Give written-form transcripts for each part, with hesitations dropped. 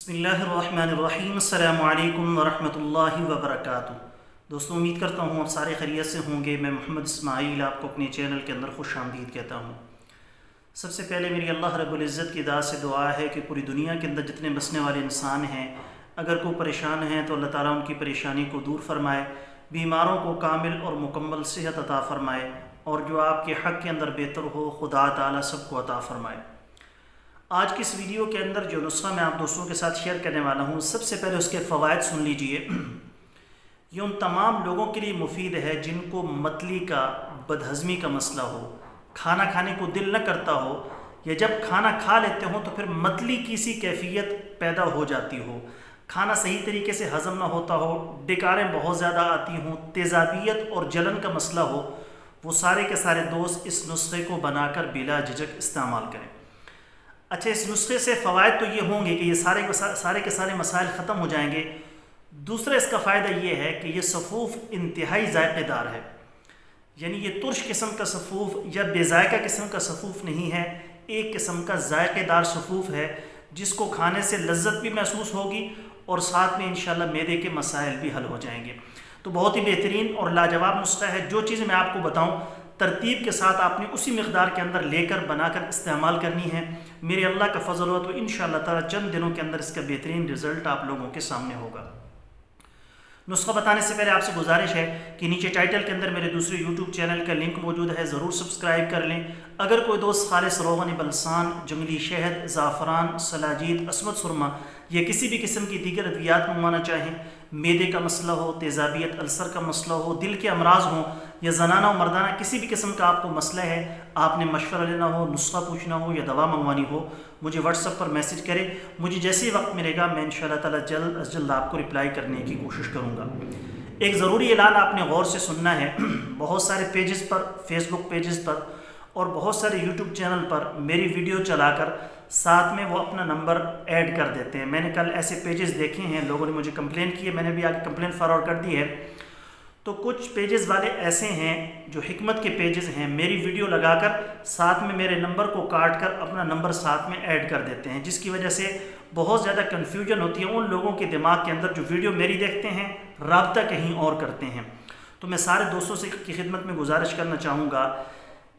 बिस्मिल्लाहिर्रहमानिर्रहीम। अस्सलामु अलैकुम वरहमतुल्लाहि वबरकातुहू। दोस्तों, उम्मीद करता हूँ आप सारे खैरियत से होंगे। मैं मोहम्मद इस्माइल आपको अपने चैनल के अंदर खुश आमदीद कहता हूँ। सबसे पहले मेरी अल्लाह रब्बुल इज़्ज़त की दाद से दुआ है कि पूरी दुनिया के अंदर जितने बसने वाले इंसान हैं, अगर कोई परेशान हैं तो अल्लाह ताला उनकी परेशानी को दूर फरमाए, बीमारों को कामिल और मुकम्मल सेहत अता फ़रमाए, और जो आपके हक़ के अंदर बेहतर हो खुदा ताला सबको अता फ़रमाए। आज की इस वीडियो के अंदर जो नुस्खा मैं आप दोस्तों के साथ शेयर करने वाला हूँ, सबसे पहले उसके फ़वाइद सुन लीजिए। ये उन तमाम लोगों के लिए मुफीद है जिनको मतली का, बदहज़मी का मसला हो, खाना खाने को दिल न करता हो, या जब खाना खा लेते हो तो फिर मतली की सी कैफियत पैदा हो जाती हो, खाना सही तरीके से हज़म ना होता हो, डकारें बहुत ज़्यादा आती हों, तेज़ाबियत और जलन का मसला हो, वो सारे के सारे दोस्त इस नुस्खे को बनाकर बिला झिझक इस्तेमाल करें। अच्छा, इस नुस्खे से फ़वाइद तो ये होंगे कि ये सारे के सारे मसाइल ख़त्म हो जाएंगे। दूसरा इसका फ़ायदा ये है कि ये सफ़ूफ़ इंतहाई ज़ायक़ेदार है, यानी ये तुर्श किस्म का सफ़ूफ़ या बेज़ायका किस्म का सफ़ूफ़ नहीं है, एक किस्म का ज़ायक़ेदार सफ़ूफ़ है जिसको खाने से लज्जत भी महसूस होगी और साथ में इंशाअल्लाह मैदे के मसाइल भी हल हो जाएंगे। तो बहुत ही बेहतरीन और लाजवाब नुस्खा है। जो चीज़ मैं आपको बताऊँ तरतीब के साथ आपने उसी मकदार के अंदर लेकर बनाकर इस्तेमाल करनी है। मेरे अल्लाह का फ़ज़ल हो तो इंशाअल्लाह ताला चंद दिनों के अंदर इसका बेहतरीन रिज़ल्ट आप लोगों के सामने होगा। नुस्खा बताने से पहले आपसे गुजारिश है कि नीचे टाइटल के अंदर मेरे दूसरे यूट्यूब चैनल का लिंक मौजूद है, ज़रूर सब्सक्राइब कर लें। अगर कोई दोस्त खालिस रोगन बलसान, जंगली शहद, ज़ाफ़रान, सलाजीद, असमत सुरमा या किसी भी किस्म की दीगर अद्वियात मंगवाना चाहें, मैदे का मसला हो, तेज़ाबियत, अल्सर का मसला हो, दिल के अमराज हों, या जनाना और मर्दाना किसी भी किस्म का आपको मसला है, आपने मशवरा लेना हो, नुस्खा पूछना हो या दवा मंगवानी हो, मुझे व्हाट्सएप पर मैसेज करें। मुझे जैसे ही वक्त मिलेगा मैं इंशाअल्लाह ताला जल्द अज जल्द आपको रिप्लाई करने की कोशिश करूँगा। एक ज़रूरी ऐलान आपने गौर से सुनना है। बहुत सारे पेजेस पर, फेसबुक पेजेस पर और बहुत सारे यूट्यूब चैनल पर मेरी वीडियो चलाकर साथ में वो अपना नंबर ऐड कर देते हैं। मैंने कल ऐसे पेजेस देखे हैं, लोगों ने मुझे कंप्लेन की है, मैंने भी आगे कंप्लेन फॉरवर्ड कर दी है। तो कुछ पेजेस वाले ऐसे हैं जो हिकमत के पेजेस हैं, मेरी वीडियो लगाकर साथ में मेरे नंबर को काट कर अपना नंबर साथ में ऐड कर देते हैं, जिसकी वजह से बहुत ज़्यादा कन्फ्यूजन होती है उन लोगों के दिमाग के अंदर जो वीडियो मेरी देखते हैं, राब्ता कहीं और करते हैं। तो मैं सारे दोस्तों से की खिदमत में गुजारिश करना चाहूँगा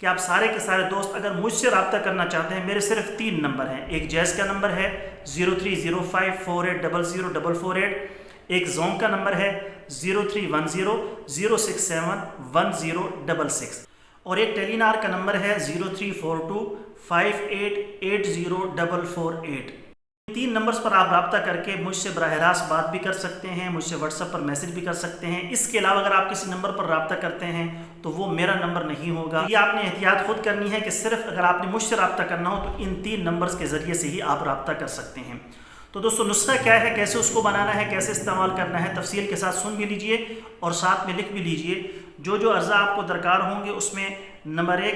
कि आप सारे के सारे दोस्त अगर मुझसे रब्ता करना चाहते हैं, मेरे सिर्फ 3 नंबर हैं। एक जैज़ का नंबर है 030548004448, एक जोंग का नंबर है 031006711066, और एक टेलीनार का नंबर है 034258804448। 3 नंबर्स पर आप रब्ता करके मुझसे बराह रास्त बात भी कर सकते हैं, मुझसे व्हाट्सएप पर मैसेज भी कर सकते हैं। इसके अलावा अगर आप किसी नंबर पर रब्ता करते हैं तो वो मेरा नंबर नहीं होगा। ये आपने एहतियात खुद करनी है कि सिर्फ अगर आपने मुझसे रब्ता करना हो तो इन 3 नंबर्स के ज़रिए से ही आप रब्ता कर सकते हैं। तो दोस्तों, नुस्खा क्या है, कैसे उसको बनाना है, कैसे इस्तेमाल करना है, तफसील के साथ सुन भी लीजिए और साथ में लिख भी लीजिए। जो जो अज़ा आपको दरकार होंगे उसमें नंबर 1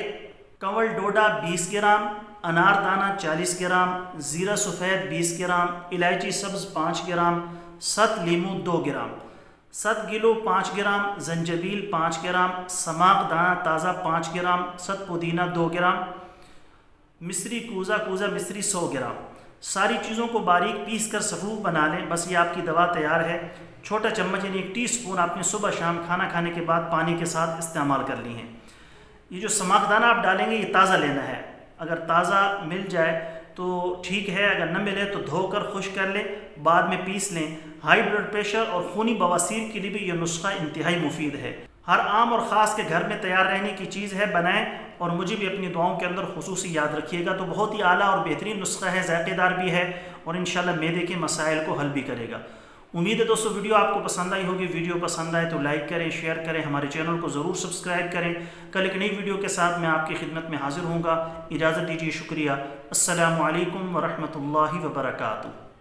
कंवल डोडा 20 ग्राम, अनार दाना 40 ग्राम, ज़ीरा सफ़ेद 20 ग्राम, इलायची सब्ज़ 5 ग्राम, सत लीमू 2 ग्राम, सत गिलो 5 ग्राम, जंजबील 5 ग्राम, समाक दाना ताज़ा 5 ग्राम, सत पुदीना 2 ग्राम, मिस्री कूज़ा मिस्री 100 ग्राम। सारी चीज़ों को बारीक पीस कर सफ़ूफ़ बना लें। बस ये आपकी दवा तैयार है। छोटा चम्मच यानी 1 टीस्पून आपने सुबह शाम खाना खाने के बाद पानी के साथ इस्तेमाल कर ली है। ये जो समाक दाना आप डालेंगे ये ताज़ा लेना है, अगर ताज़ा मिल जाए तो ठीक है, अगर न मिले तो धोकर खुश्क कर लें, बाद में पीस लें। हाई ब्लड प्रेशर और खूनी बवासीर के लिए भी यह नुस्खा इंतहाई मुफीद है। हर आम और ख़ास के घर में तैयार रहने की चीज़ है, बनाएं और मुझे भी अपनी दुआओं के अंदर खुसूसी याद रखिएगा। तो बहुत ही आला और बेहतरीन नुस्खा है, ज़ायक़ेदार भी है और इंशाअल्लाह मैदे के मसाइल को हल भी करेगा। उम्मीद है दोस्तों वीडियो आपको पसंद आई होगी। वीडियो पसंद आए तो लाइक करें, शेयर करें, हमारे चैनल को ज़रूर सब्सक्राइब करें। कल एक नई वीडियो के साथ मैं आपकी खिदमत में हाजिर होऊंगा। इजाज़त दीजिए, शुक्रिया। अस्सलामु अलैकुम वरहमतुल्लाहि वबरकातुहू।